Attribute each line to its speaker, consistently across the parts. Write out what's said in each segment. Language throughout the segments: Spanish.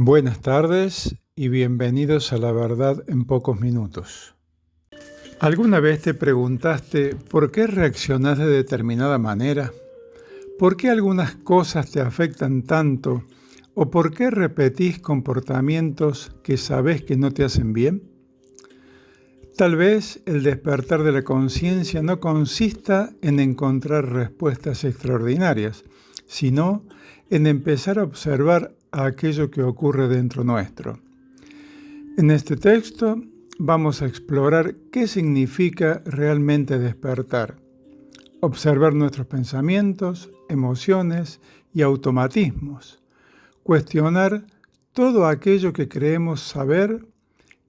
Speaker 1: Buenas tardes y bienvenidos a La Verdad en Pocos Minutos. ¿Alguna vez te preguntaste por qué reaccionás de determinada manera? ¿Por qué algunas cosas te afectan tanto? ¿O por qué repetís comportamientos que sabés que no te hacen bien? Tal vez el despertar de la conciencia no consista en encontrar respuestas extraordinarias, sino en empezar a observar aquello que ocurre dentro nuestro. En este texto vamos a explorar qué significa realmente despertar, observar nuestros pensamientos, emociones y automatismos, cuestionar todo aquello que creemos saber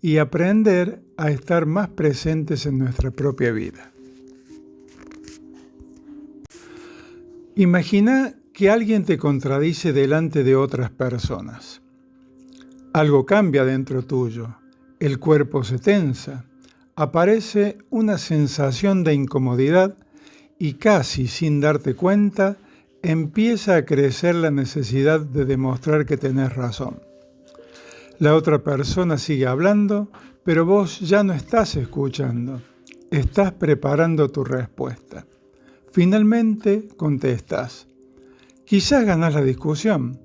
Speaker 1: y aprender a estar más presentes en nuestra propia vida. Imagina que alguien te contradice delante de otras personas. Algo cambia dentro tuyo, el cuerpo se tensa, aparece una sensación de incomodidad y casi sin darte cuenta empieza a crecer la necesidad de demostrar que tenés razón. La otra persona sigue hablando, pero vos ya no estás escuchando, estás preparando tu respuesta. Finalmente contestás. Quizás ganás la discusión,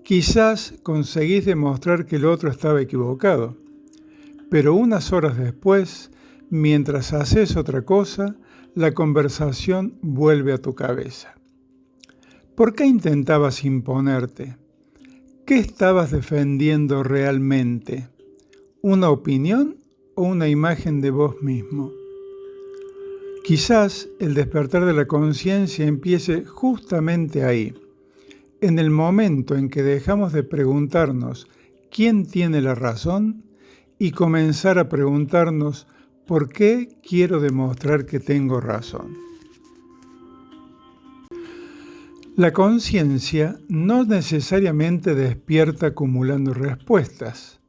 Speaker 1: quizás conseguís demostrar que el otro estaba equivocado, pero unas horas después, mientras haces otra cosa, la conversación vuelve a tu cabeza. ¿Por qué intentabas imponerte? ¿Qué estabas defendiendo realmente? ¿Una opinión o una imagen de vos mismo? Quizás el despertar de la conciencia empiece justamente ahí, en el momento en que dejamos de preguntarnos quién tiene la razón y comenzar a preguntarnos por qué quiero demostrar que tengo razón. La conciencia no necesariamente despierta acumulando respuestas.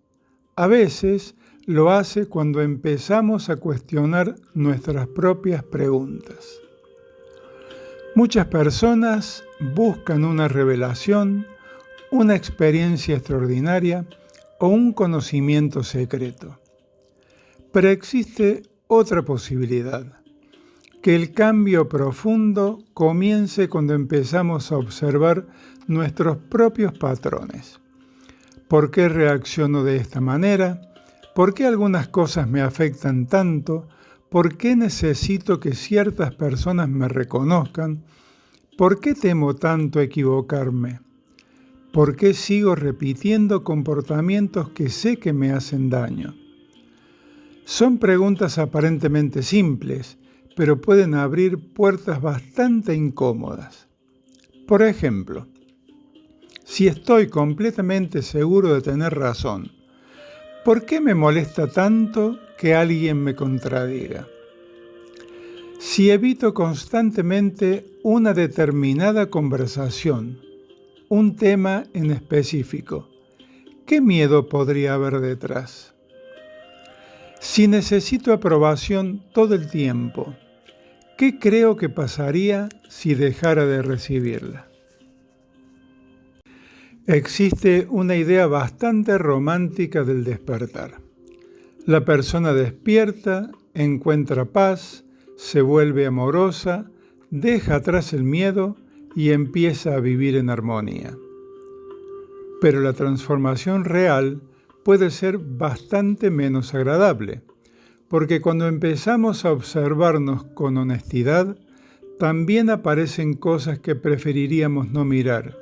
Speaker 1: A veces lo hace cuando empezamos a cuestionar nuestras propias preguntas. Muchas personas buscan una revelación, una experiencia extraordinaria o un conocimiento secreto. Pero existe otra posibilidad. Que el cambio profundo comience cuando empezamos a observar nuestros propios patrones. ¿Por qué reacciono de esta manera? ¿Por qué algunas cosas me afectan tanto? ¿Por qué necesito que ciertas personas me reconozcan? ¿Por qué temo tanto equivocarme? ¿Por qué sigo repitiendo comportamientos que sé que me hacen daño? Son preguntas aparentemente simples, pero pueden abrir puertas bastante incómodas. Por ejemplo, si estoy completamente seguro de tener razón, ¿por qué me molesta tanto que alguien me contradiga? Si evito constantemente una determinada conversación, un tema en específico, ¿qué miedo podría haber detrás? Si necesito aprobación todo el tiempo, ¿qué creo que pasaría si dejara de recibirla? Existe una idea bastante romántica del despertar. La persona despierta, encuentra paz, se vuelve amorosa, deja atrás el miedo y empieza a vivir en armonía. Pero la transformación real puede ser bastante menos agradable, porque cuando empezamos a observarnos con honestidad, también aparecen cosas que preferiríamos no mirar,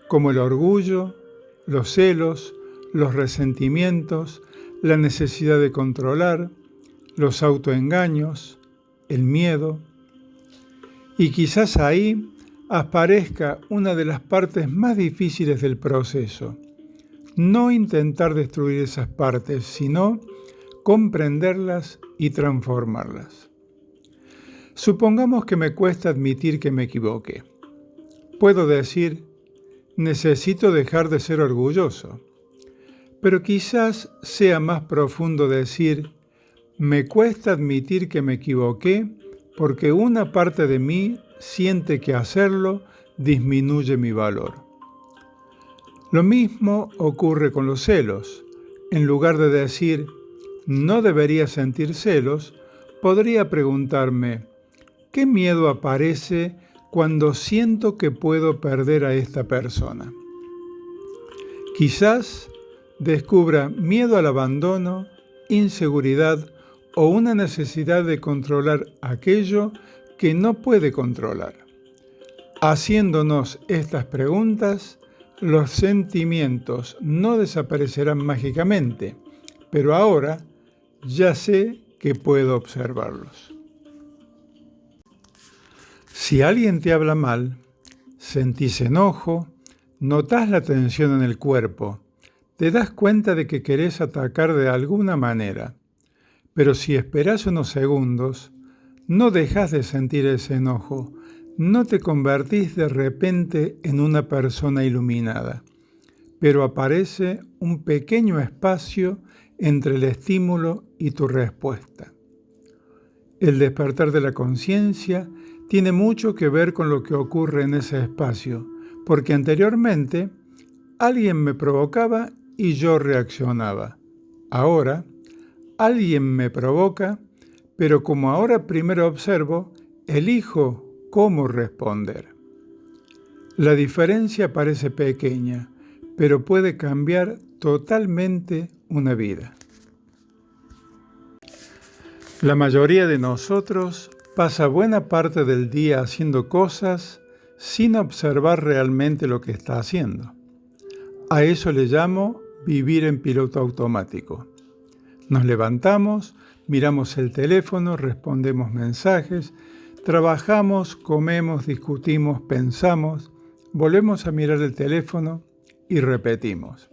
Speaker 1: como el orgullo, los celos, los resentimientos, la necesidad de controlar, los autoengaños, el miedo. Y quizás ahí aparezca una de las partes más difíciles del proceso. No intentar destruir esas partes, sino comprenderlas y transformarlas. Supongamos que me cuesta admitir que me equivoqué. Puedo decir, necesito dejar de ser orgulloso. Pero quizás sea más profundo decir, me cuesta admitir que me equivoqué porque una parte de mí siente que hacerlo disminuye mi valor. Lo mismo ocurre con los celos. En lugar de decir, no debería sentir celos, podría preguntarme, ¿qué miedo aparece cuando siento que puedo perder a esta persona? Quizás descubra miedo al abandono, inseguridad o una necesidad de controlar aquello que no puede controlar. Haciéndonos estas preguntas, los sentimientos no desaparecerán mágicamente, pero ahora ya sé que puedo observarlos. Si alguien te habla mal, sentís enojo, notás la tensión en el cuerpo, te das cuenta de que querés atacar de alguna manera, pero si esperás unos segundos, no dejás de sentir ese enojo, no te convertís de repente en una persona iluminada, pero aparece un pequeño espacio entre el estímulo y tu respuesta. El despertar de la conciencia tiene mucho que ver con lo que ocurre en ese espacio, porque anteriormente alguien me provocaba y yo reaccionaba. Ahora, alguien me provoca, pero como ahora primero observo, elijo cómo responder. La diferencia parece pequeña, pero puede cambiar totalmente una vida. La mayoría de nosotros pasa buena parte del día haciendo cosas sin observar realmente lo que está haciendo. A eso le llamo vivir en piloto automático. Nos levantamos, miramos el teléfono, respondemos mensajes, trabajamos, comemos, discutimos, pensamos, volvemos a mirar el teléfono y repetimos.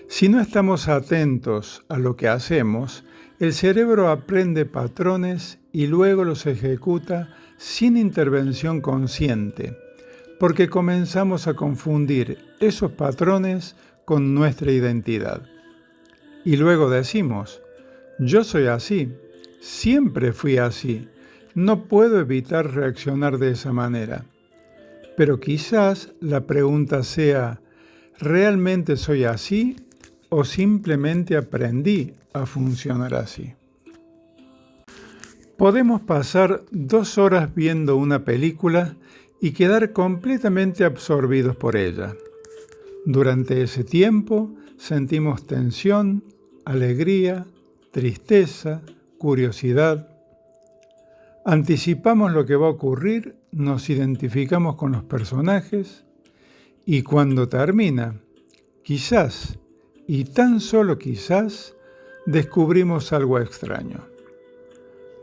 Speaker 1: Si no estamos atentos a lo que hacemos, el cerebro aprende patrones y luego los ejecuta sin intervención consciente, porque comenzamos a confundir esos patrones con nuestra identidad. Y luego decimos, yo soy así, siempre fui así, no puedo evitar reaccionar de esa manera. Pero quizás la pregunta sea, ¿realmente soy así o simplemente aprendí a funcionar así? Podemos pasar 2 horas viendo una película y quedar completamente absorbidos por ella. Durante ese tiempo sentimos tensión, alegría, tristeza, curiosidad. Anticipamos lo que va a ocurrir, nos identificamos con los personajes y cuando termina, quizás, y tan solo quizás, descubrimos algo extraño.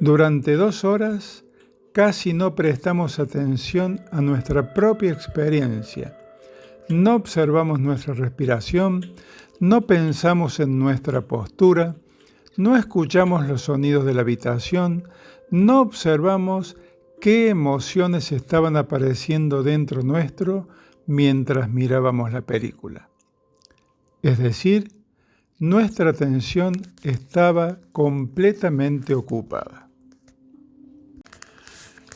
Speaker 1: Durante 2 horas casi no prestamos atención a nuestra propia experiencia. No observamos nuestra respiración, no pensamos en nuestra postura, no escuchamos los sonidos de la habitación, no observamos qué emociones estaban apareciendo dentro nuestro mientras mirábamos la película. Es decir, nuestra atención estaba completamente ocupada.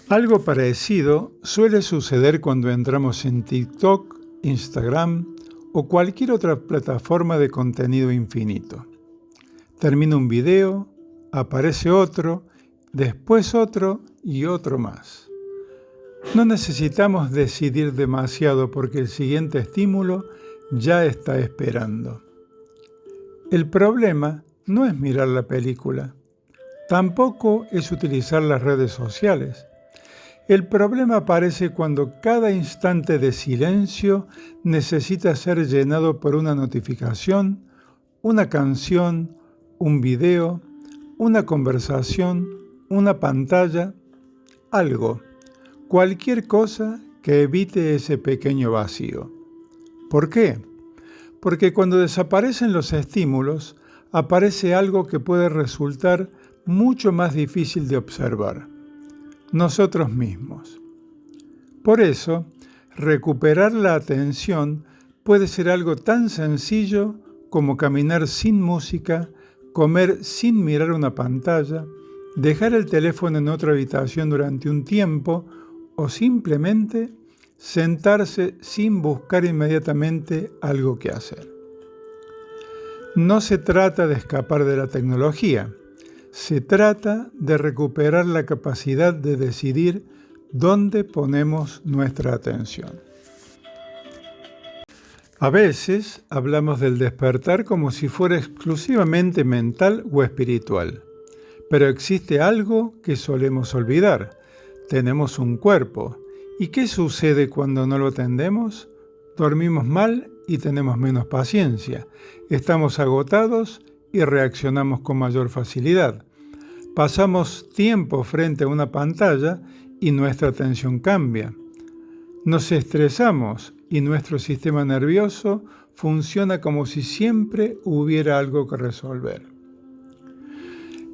Speaker 1: Algo parecido suele suceder cuando entramos en TikTok, Instagram o cualquier otra plataforma de contenido infinito. Termina un video, aparece otro, después otro y otro más. No necesitamos decidir demasiado porque el siguiente estímulo ya está esperando. El problema no es mirar la película, tampoco es utilizar las redes sociales. El problema aparece cuando cada instante de silencio necesita ser llenado por una notificación, una canción, un video, una conversación, una pantalla, algo, cualquier cosa que evite ese pequeño vacío. ¿Por qué? Porque cuando desaparecen los estímulos, aparece algo que puede resultar mucho más difícil de observar: nosotros mismos. Por eso, recuperar la atención puede ser algo tan sencillo como caminar sin música, comer sin mirar una pantalla, dejar el teléfono en otra habitación durante un tiempo o simplemente sentarse sin buscar inmediatamente algo que hacer. No se trata de escapar de la tecnología, se trata de recuperar la capacidad de decidir dónde ponemos nuestra atención. A veces hablamos del despertar como si fuera exclusivamente mental o espiritual, pero existe algo que solemos olvidar. Tenemos un cuerpo. ¿Y qué sucede cuando no lo atendemos? Dormimos mal y tenemos menos paciencia. Estamos agotados y reaccionamos con mayor facilidad. Pasamos tiempo frente a una pantalla y nuestra atención cambia. Nos estresamos y nuestro sistema nervioso funciona como si siempre hubiera algo que resolver.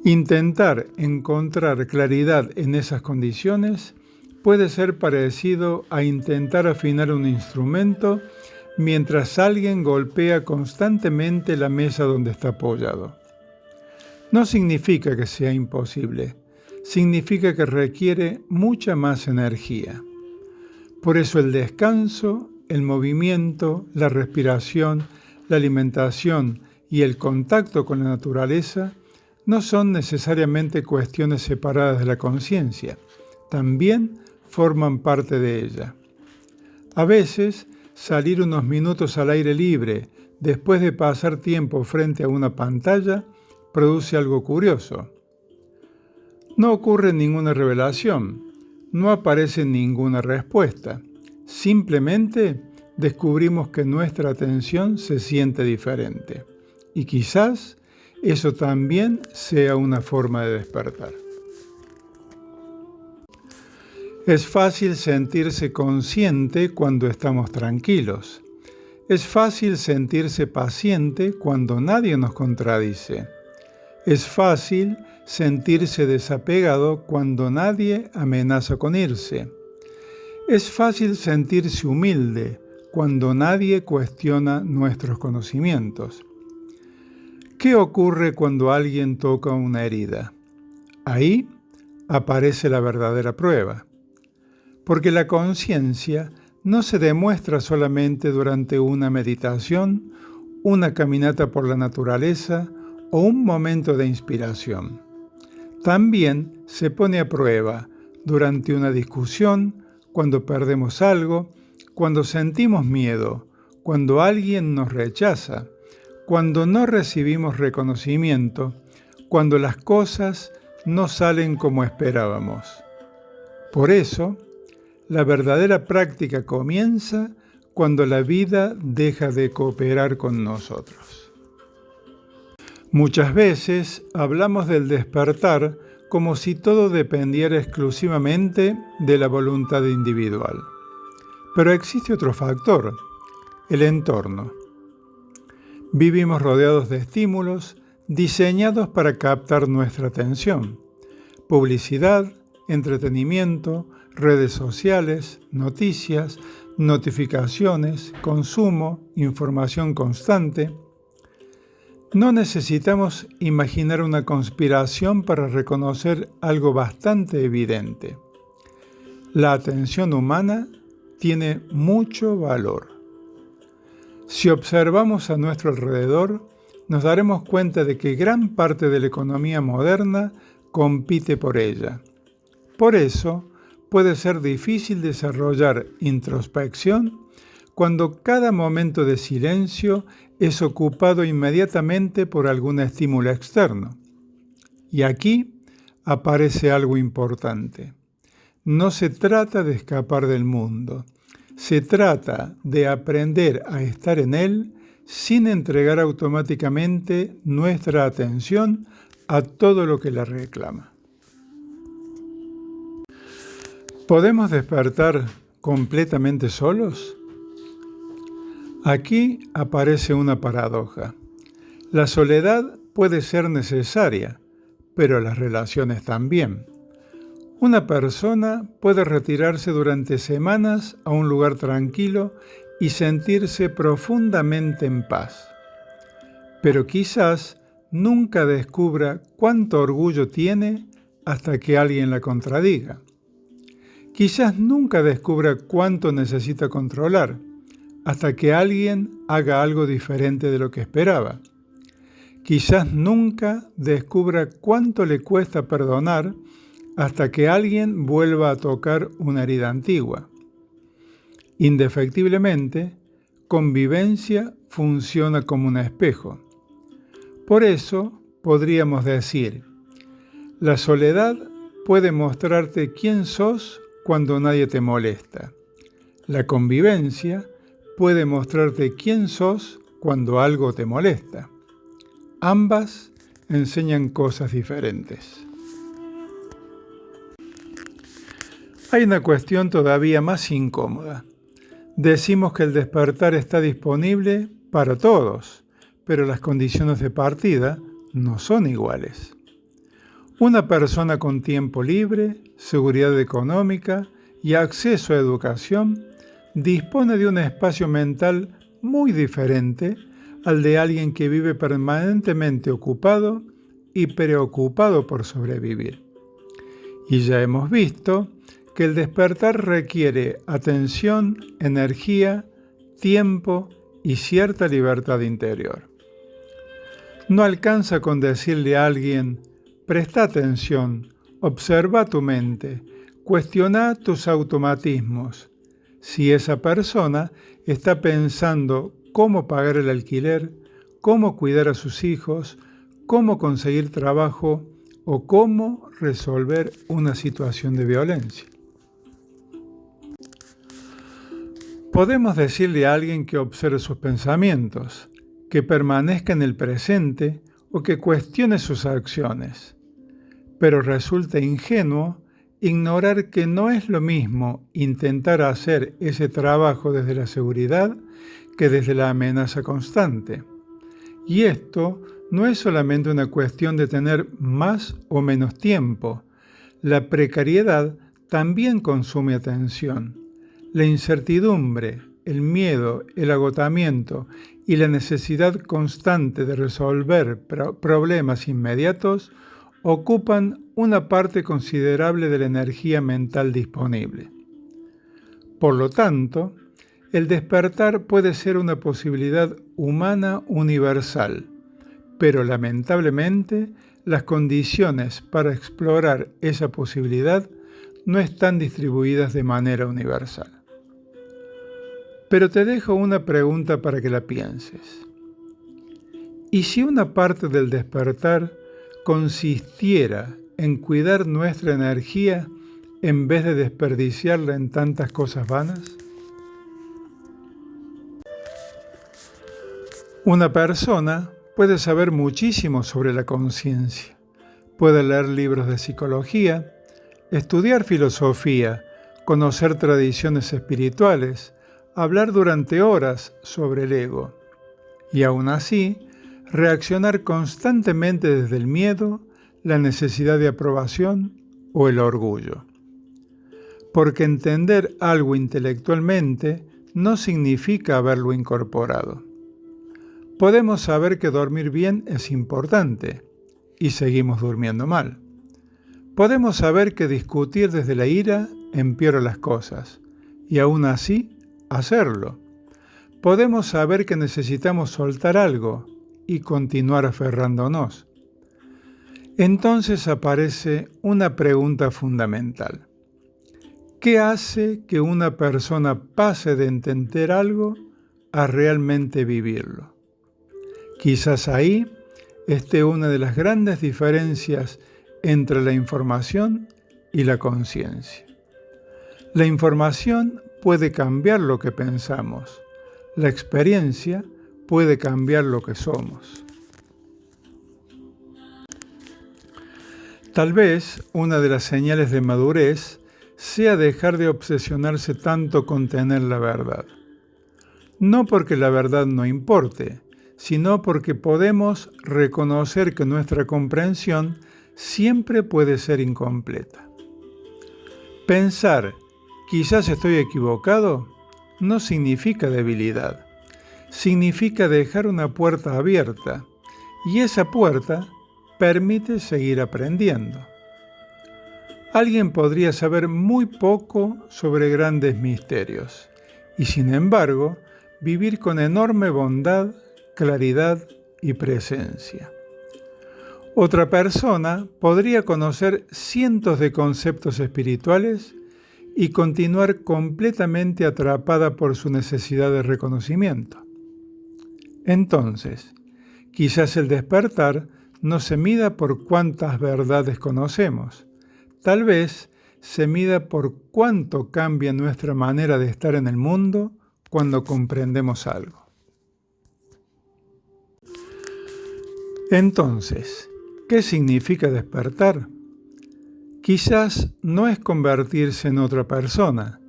Speaker 1: Intentar encontrar claridad en esas condiciones puede ser parecido a intentar afinar un instrumento mientras alguien golpea constantemente la mesa donde está apoyado. No significa que sea imposible, significa que requiere mucha más energía. Por eso el descanso, el movimiento, la respiración, la alimentación y el contacto con la naturaleza no son necesariamente cuestiones separadas de la conciencia, también forman parte de ella. A veces, salir unos minutos al aire libre después de pasar tiempo frente a una pantalla produce algo curioso. No ocurre ninguna revelación, no aparece ninguna respuesta. Simplemente descubrimos que nuestra atención se siente diferente. Y quizás eso también sea una forma de despertar. Es fácil sentirse consciente cuando estamos tranquilos. Es fácil sentirse paciente cuando nadie nos contradice. Es fácil sentirse desapegado cuando nadie amenaza con irse. Es fácil sentirse humilde cuando nadie cuestiona nuestros conocimientos. ¿Qué ocurre cuando alguien toca una herida? Ahí aparece la verdadera prueba. Porque la conciencia no se demuestra solamente durante una meditación, una caminata por la naturaleza o un momento de inspiración. También se pone a prueba durante una discusión, cuando perdemos algo, cuando sentimos miedo, cuando alguien nos rechaza, cuando no recibimos reconocimiento, cuando las cosas no salen como esperábamos. Por eso, la verdadera práctica comienza cuando la vida deja de cooperar con nosotros. Muchas veces hablamos del despertar como si todo dependiera exclusivamente de la voluntad individual. Pero existe otro factor, el entorno. Vivimos rodeados de estímulos diseñados para captar nuestra atención. Publicidad, entretenimiento, redes sociales, noticias, notificaciones, consumo, información constante. No necesitamos imaginar una conspiración para reconocer algo bastante evidente. La atención humana tiene mucho valor. Si observamos a nuestro alrededor, nos daremos cuenta de que gran parte de la economía moderna compite por ella. Por eso, puede ser difícil desarrollar introspección cuando cada momento de silencio es ocupado inmediatamente por algún estímulo externo. Y aquí aparece algo importante. No se trata de escapar del mundo, se trata de aprender a estar en él sin entregar automáticamente nuestra atención a todo lo que la reclama. ¿Podemos despertar completamente solos? Aquí aparece una paradoja. La soledad puede ser necesaria, pero las relaciones también. Una persona puede retirarse durante semanas a un lugar tranquilo y sentirse profundamente en paz. Pero quizás nunca descubra cuánto orgullo tiene hasta que alguien la contradiga. Quizás nunca descubra cuánto necesita controlar, hasta que alguien haga algo diferente de lo que esperaba. Quizás nunca descubra cuánto le cuesta perdonar, hasta que alguien vuelva a tocar una herida antigua. Indefectiblemente, convivencia funciona como un espejo. Por eso podríamos decir, la soledad puede mostrarte quién sos cuando nadie te molesta. La convivencia puede mostrarte quién sos cuando algo te molesta. Ambas enseñan cosas diferentes. Hay una cuestión todavía más incómoda. Decimos que el despertar está disponible para todos, pero las condiciones de partida no son iguales. Una persona con tiempo libre, seguridad económica y acceso a educación dispone de un espacio mental muy diferente al de alguien que vive permanentemente ocupado y preocupado por sobrevivir. Y ya hemos visto que el despertar requiere atención, energía, tiempo y cierta libertad interior. No alcanza con decirle a alguien, presta atención, observa tu mente, cuestiona tus automatismos. Si esa persona está pensando cómo pagar el alquiler, cómo cuidar a sus hijos, cómo conseguir trabajo o cómo resolver una situación de violencia. Podemos decirle a alguien que observe sus pensamientos, que permanezca en el presente o que cuestione sus acciones. Pero resulta ingenuo ignorar que no es lo mismo intentar hacer ese trabajo desde la seguridad que desde la amenaza constante. Y esto no es solamente una cuestión de tener más o menos tiempo. La precariedad también consume atención. La incertidumbre, el miedo, el agotamiento y la necesidad constante de resolver problemas inmediatos ocupan una parte considerable de la energía mental disponible. Por lo tanto, el despertar puede ser una posibilidad humana universal, pero lamentablemente las condiciones para explorar esa posibilidad no están distribuidas de manera universal. Pero te dejo una pregunta para que la pienses. ¿Y si una parte del despertar consistiera en cuidar nuestra energía en vez de desperdiciarla en tantas cosas vanas? Una persona puede saber muchísimo sobre la conciencia, puede leer libros de psicología, estudiar filosofía, conocer tradiciones espirituales, hablar durante horas sobre el ego, y aún así, reaccionar constantemente desde el miedo, la necesidad de aprobación o el orgullo. Porque entender algo intelectualmente no significa haberlo incorporado. Podemos saber que dormir bien es importante y seguimos durmiendo mal. Podemos saber que discutir desde la ira empeora las cosas y aún así hacerlo. Podemos saber que necesitamos soltar algo y continuar aferrándonos. Entonces aparece una pregunta fundamental. ¿Qué hace que una persona pase de entender algo a realmente vivirlo? Quizás ahí esté una de las grandes diferencias entre la información y la conciencia. La información puede cambiar lo que pensamos. La experiencia puede cambiar lo que somos. Tal vez una de las señales de madurez sea dejar de obsesionarse tanto con tener la verdad. No porque la verdad no importe, sino porque podemos reconocer que nuestra comprensión siempre puede ser incompleta. Pensar, quizás estoy equivocado, no significa debilidad. Significa dejar una puerta abierta, y esa puerta permite seguir aprendiendo. Alguien podría saber muy poco sobre grandes misterios y, sin embargo, vivir con enorme bondad, claridad y presencia. Otra persona podría conocer cientos de conceptos espirituales y continuar completamente atrapada por su necesidad de reconocimiento. Entonces, quizás el despertar no se mida por cuántas verdades conocemos. Tal vez se mida por cuánto cambia nuestra manera de estar en el mundo cuando comprendemos algo. Entonces, ¿qué significa despertar? Quizás no es convertirse en otra persona.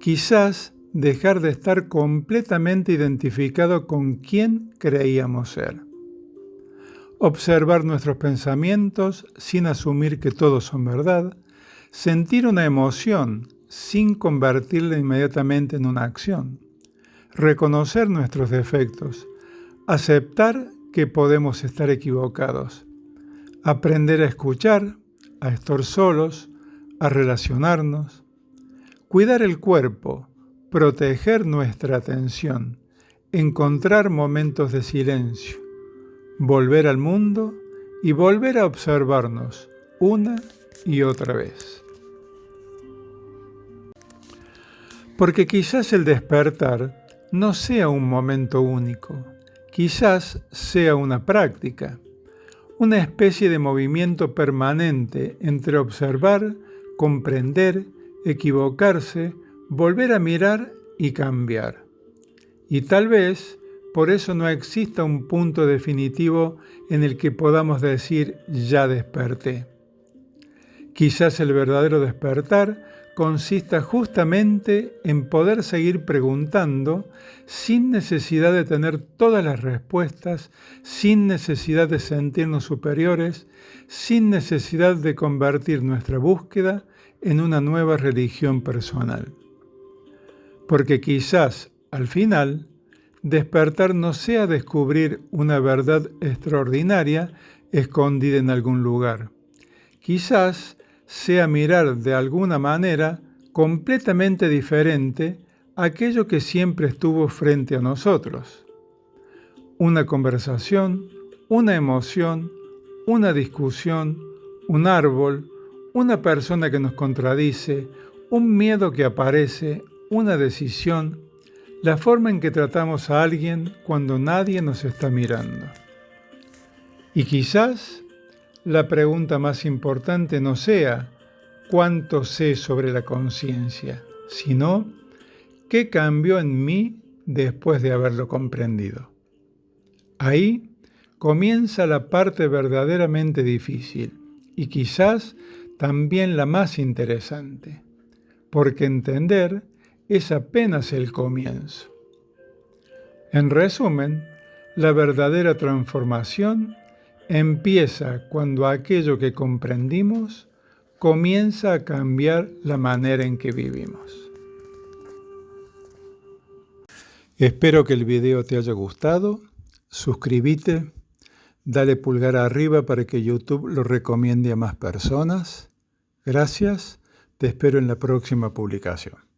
Speaker 1: Quizás dejar de estar completamente identificado con quien creíamos ser. Observar nuestros pensamientos sin asumir que todos son verdad, sentir una emoción sin convertirla inmediatamente en una acción, reconocer nuestros defectos, aceptar que podemos estar equivocados, aprender a escuchar, a estar solos, a relacionarnos, cuidar el cuerpo, proteger nuestra atención, encontrar momentos de silencio, volver al mundo y volver a observarnos una y otra vez. Porque quizás el despertar no sea un momento único, quizás sea una práctica, una especie de movimiento permanente entre observar, comprender, equivocarse, volver a mirar y cambiar. Y tal vez por eso no exista un punto definitivo en el que podamos decir ya desperté. Quizás el verdadero despertar consista justamente en poder seguir preguntando sin necesidad de tener todas las respuestas, sin necesidad de sentirnos superiores, sin necesidad de convertir nuestra búsqueda en una nueva religión personal. Porque quizás, al final, despertar no sea descubrir una verdad extraordinaria escondida en algún lugar. Quizás sea mirar de alguna manera completamente diferente aquello que siempre estuvo frente a nosotros. Una conversación, una emoción, una discusión, un árbol, una persona que nos contradice, un miedo que aparece, una decisión, la forma en que tratamos a alguien cuando nadie nos está mirando. Y quizás la pregunta más importante no sea cuánto sé sobre la conciencia, sino qué cambió en mí después de haberlo comprendido. Ahí comienza la parte verdaderamente difícil y quizás también la más interesante, porque entender es apenas el comienzo. En resumen, la verdadera transformación empieza cuando aquello que comprendimos comienza a cambiar la manera en que vivimos. Espero que el video te haya gustado. Suscríbete, dale pulgar arriba para que YouTube lo recomiende a más personas. Gracias, te espero en la próxima publicación.